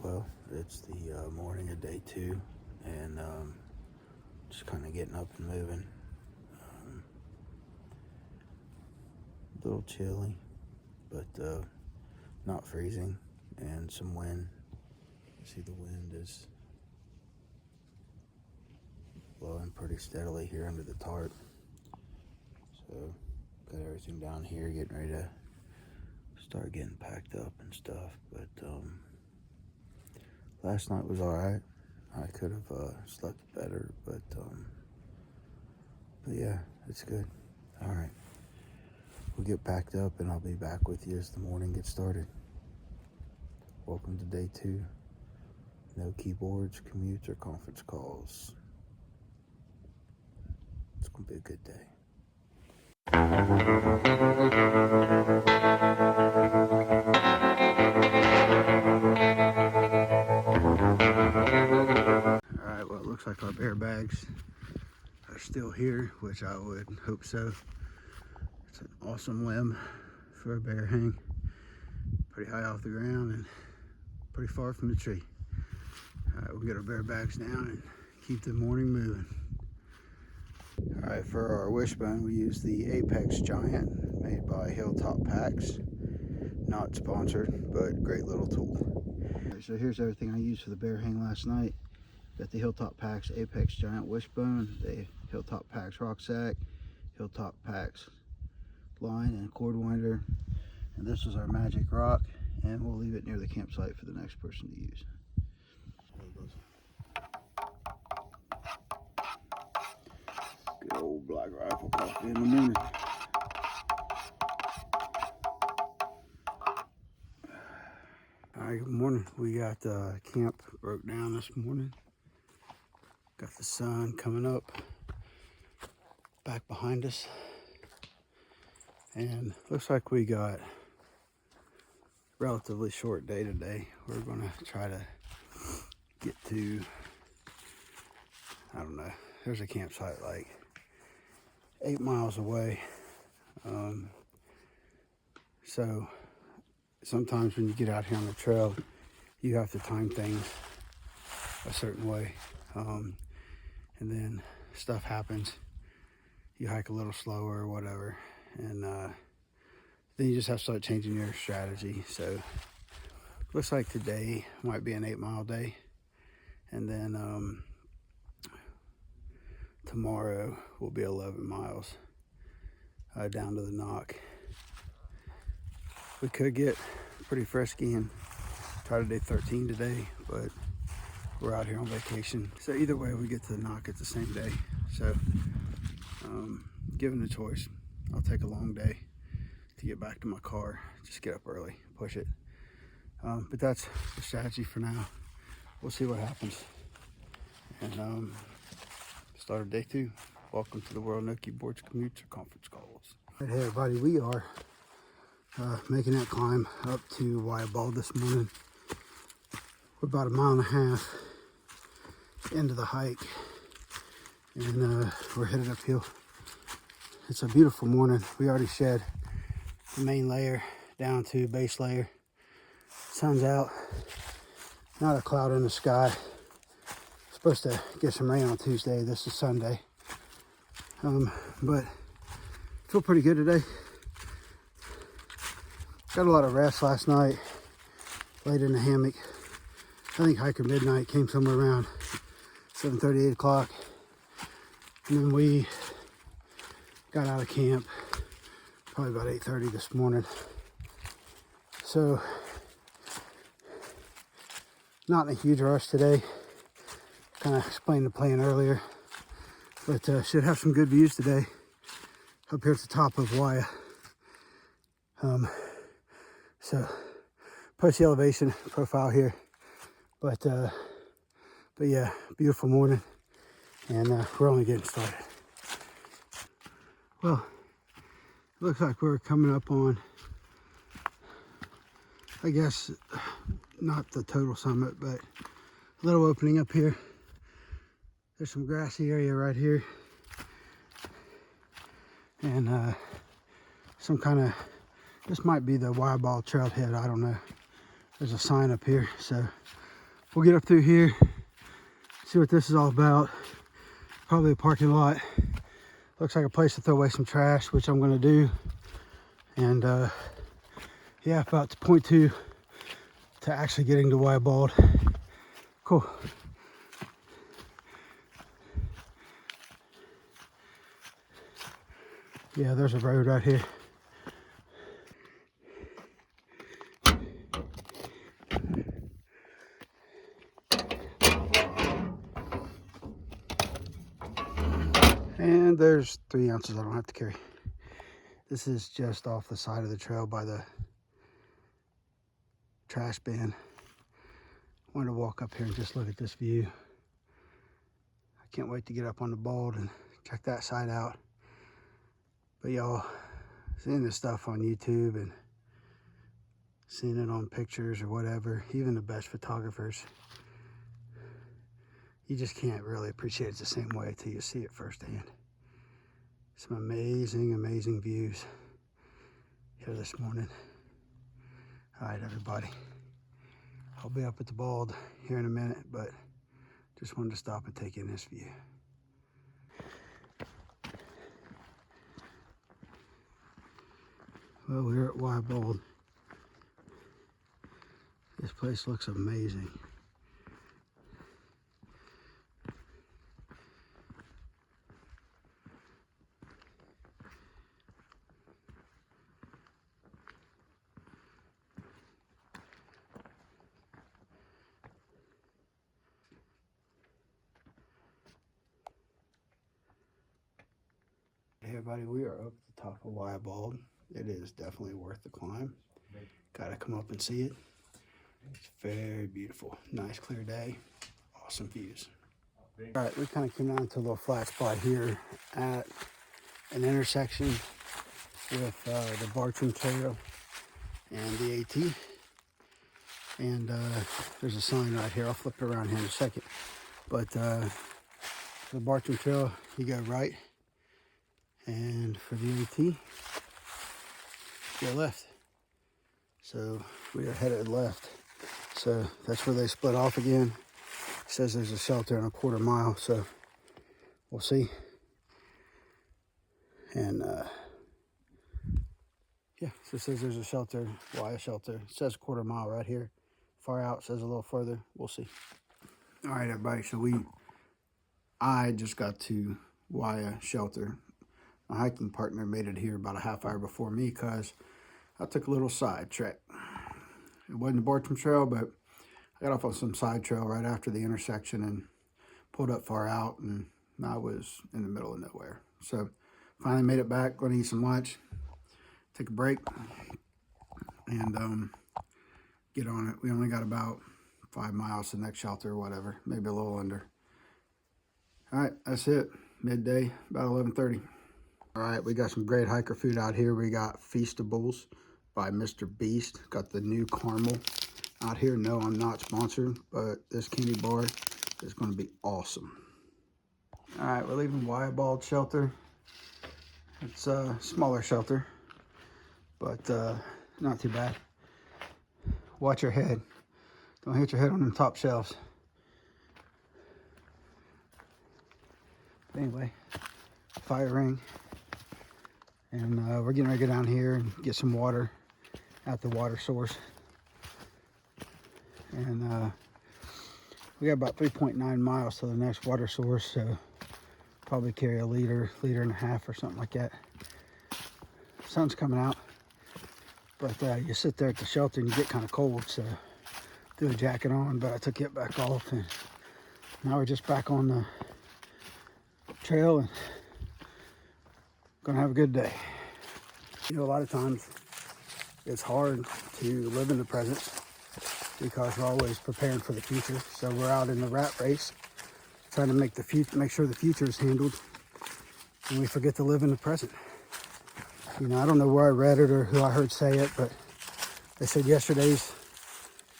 Well, it's the morning of day 2, and just kind of getting up and moving. A little chilly, but not freezing, and some wind. You see the wind is blowing pretty steadily here under the tarp. So got everything down here, getting ready to start getting packed up and stuff. But last night was all right. I could have slept better, but yeah, it's good. All right, we'll get packed up, and I'll be back with you as the morning gets started. Welcome to day 2. No keyboards, commutes, or conference calls. It's gonna be a good day. Alright, well, it looks like our bear bags are still here, which I would hope so. It's an awesome limb for a bear hang. Pretty high off the ground and pretty far from the tree. Alright, we'll get our bear bags down and keep the morning moving. Alright, for our wishbone, we use the Apex Giant made by Hilltop Packs. Not sponsored, but great little tool. Alright, so here's everything I used for the bear hang last night. Got the Hilltop Packs Apex Giant wishbone, the Hilltop Packs rucksack, Hilltop Packs line and cord winder, and this is our magic rock, and we'll leave it near the campsite for the next person to use. Good old black rifle coffee in the morning. Alright, good morning. We got camp broke down this morning. Got the sun coming up back behind us, and looks like we got a relatively short day today. We're gonna try to get to, I don't know, there's a campsite like 8 miles away. So sometimes when you get out here on the trail, you have to time things a certain way. And then stuff happens. You hike a little slower or whatever, and then you just have to start changing your strategy. So looks like today might be an 8-mile day, and then tomorrow will be 11 miles down to the knock. We could get pretty frisky and try to do 13 today, but we're out here on vacation. So either way, we get to the knock at the same day. So given the choice, I'll take a long day to get back to my car. Just get up early, push it. But that's the strategy for now. We'll see what happens. And start of day 2. Welcome to the world. No keyboards, commutes, or conference calls. Hey everybody, we are making that climb up to Wayah Bald this morning. We're about 1.5 miles into the hike, and we're headed uphill. It's a beautiful morning. We already shed the main layer down to base layer. Sun's out, not a cloud in the sky. Supposed to get some rain on Tuesday. This is Sunday, but feel pretty good today. Got a lot of rest last night, laid in the hammock. I think hiker midnight came somewhere around 7:30, 8 o'clock. And then we got out of camp probably about 8:30 this morning. So not in a huge rush today. Kind of explained the plan earlier, but should have some good views today up here at the top of Wayah. So post the elevation profile here, but yeah, beautiful morning, and we're only getting started. Well, it looks like we're coming up on, I guess, not the total summit, but a little opening up here. There's some grassy area right here, and some kind of, this might be the Wayah Bald trailhead, I don't know. There's a sign up here, so we'll get up through here, see what this is all about. Probably a parking lot. Looks like a place to throw away some trash, which I'm gonna do. And yeah, about to point to actually getting to Wayah Bald. Cool. Yeah, there's a road right here. And there's 3 ounces I don't have to carry. This is just off the side of the trail by the trash bin. I wanted to walk up here and just look at this view. I can't wait to get up on the Bald and check that side out. But y'all, seeing this stuff on YouTube and seeing it on pictures or whatever, even the best photographers, you just can't really appreciate it the same way until you see it firsthand. Some amazing, amazing views here this morning. All right, everybody. I'll be up at the Bald here in a minute, but just wanted to stop and take in this view. Well, we're at Wayah Bald. This place looks amazing. Hey everybody, we are up at the top of Wayah Bald. It is definitely worth the climb. Gotta come up and see it. It's very beautiful. Nice clear day. Awesome views. All right, we kind of came down to a little flat spot here at an intersection with the Appalachian Trail and the AT. And there's a sign right here. I'll flip it around here in a second. But the Appalachian Trail, you go right. And for the AT, go left. So we are headed left. So that's where they split off again. It says there's a shelter in a 1/4 mile, so we'll see. And yeah, so it says there's a shelter, Wayah shelter. It says 1/4 mile right here. Far out says a little further. We'll see. All right, everybody. So I just got to Wayah shelter. My hiking partner made it here about a half hour before me because I took a little side trek. It wasn't the Bartram Trail, but I got off on some side trail right after the intersection and pulled up far out, and I was in the middle of nowhere. So finally made it back, going to eat some lunch, take a break, and get on it. We only got about 5 miles to the next shelter or whatever, maybe a little under. All right, that's it. Midday, about 11:30. All right, we got some great hiker food out here. We got Feastables by Mr. Beast. Got the new caramel out here. No, I'm not sponsored, but this candy bar is going to be awesome. All right, we're leaving Wayah Bald shelter. It's a smaller shelter, but not too bad. Watch your head. Don't hit your head on them top shelves. Anyway, fire ring. And we're getting ready to go down here and get some water at the water source. And we got about 3.9 miles to the next water source, so probably carry a liter and a half or something like that. Sun's coming out, but you sit there at the shelter and you get kind of cold, so threw a jacket on, but I took it back off, and now we're just back on the trail and gonna have a good day. You know, a lot of times it's hard to live in the present because we're always preparing for the future. So we're out in the rat race trying to make sure the future is handled, and we forget to live in the present. You know, I don't know where I read it or who I heard say it, but they said yesterday's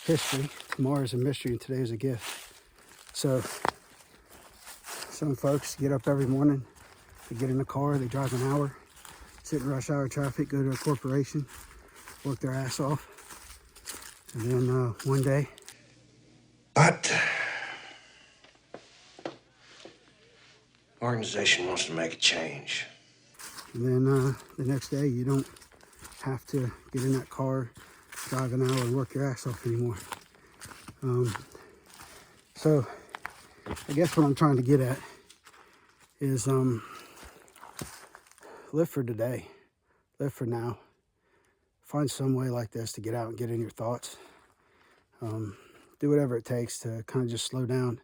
history, tomorrow's a mystery, and today is a gift. So some folks get up every morning, they get in the car, they drive an hour, sit in rush hour traffic, go to a corporation, work their ass off, and then one day But organization wants to make a change. And then the next day, you don't have to get in that car, drive an hour, and work your ass off anymore. So I guess what I'm trying to get at is live for today, live for now. Find some way like this to get out and get in your thoughts. Do whatever it takes to kind of just slow down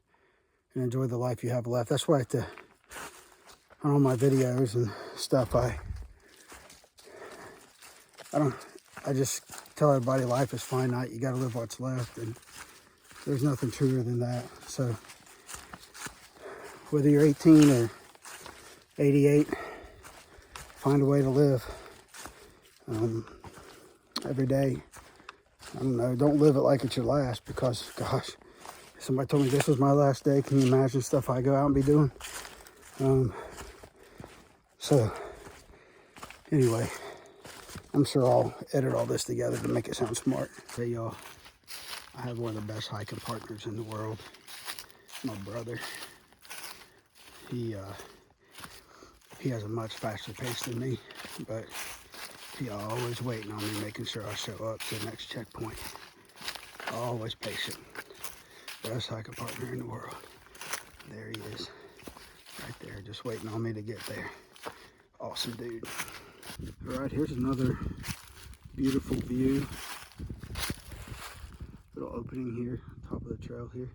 and enjoy the life you have left. That's why on all my videos and stuff, I just tell everybody life is finite. You got to live what's left, and there's nothing truer than that. So whether you're 18 or 88, find a way to live every day. I don't know, don't live it like it's your last, because gosh, if somebody told me this was my last day, can you imagine stuff I go out and be doing? So anyway, I'm sure I'll edit all this together to make it sound smart. Hey y'all, I have one of the best hiking partners in the world, my brother. He has a much faster pace than me, but he always waiting on me, making sure I show up to the next checkpoint. Always patient. Best hiking partner in the world. There he is, right there, just waiting on me to get there. Awesome dude. All right, here's another beautiful view. Little opening here, top of the trail here.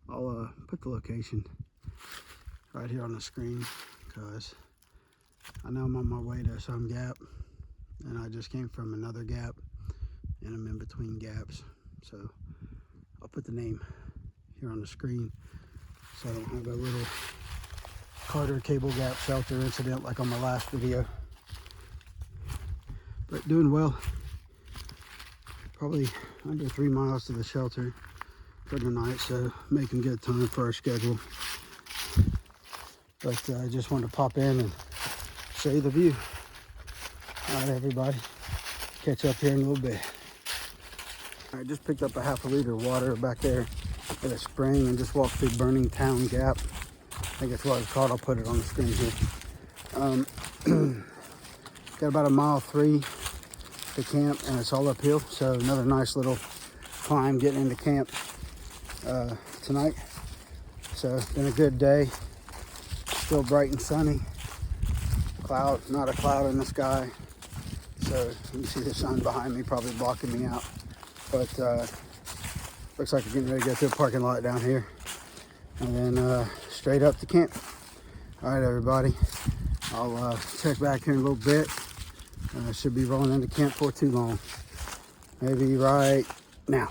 I'll put the location right here on the screen, because I know I'm on my way to some gap, and I just came from another gap, and I'm in between gaps. So I'll put the name here on the screen, so I don't have a little Carter cable gap shelter incident like on my last video. But doing well. Probably under 3 miles to the shelter for the night, so making good time for our schedule. But I just wanted to pop in and show you the view. All right, everybody, catch up here in a little bit. I just picked up a half a liter of water back there at a spring and just walked through Burning Town Gap. I think that's what it's called. I'll put it on the screen here. Got about 1.3 miles to camp, and it's all uphill. So another nice little climb getting into camp tonight. So it's been a good day. Still bright and sunny. Not a cloud in the sky. So you can see the sun behind me probably blocking me out. But looks like we're getting ready to go to a parking lot down here. And then straight up to camp. All right, everybody. I'll check back here in a little bit. Should be rolling into camp for too long. Maybe right now.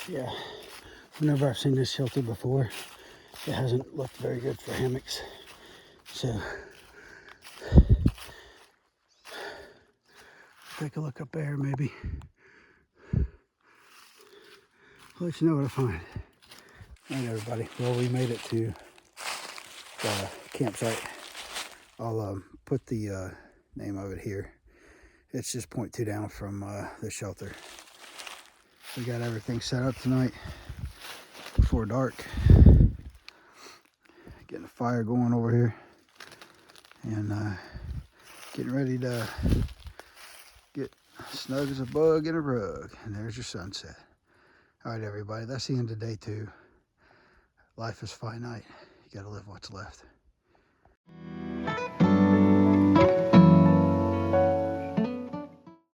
Yeah, whenever I've seen this shelter before, it hasn't looked very good for hammocks. So, take a look up there, maybe. I'll let you know what I find. All right, everybody. Well, we made it to the campsite. I'll put the name of it here. It's just 0.2 down from the shelter. We got everything set up tonight before dark. Getting a fire going over here, and getting ready to get snug as a bug in a rug. And there's your sunset. All right, everybody, that's the end of day 2. Life is finite. You got to live what's left.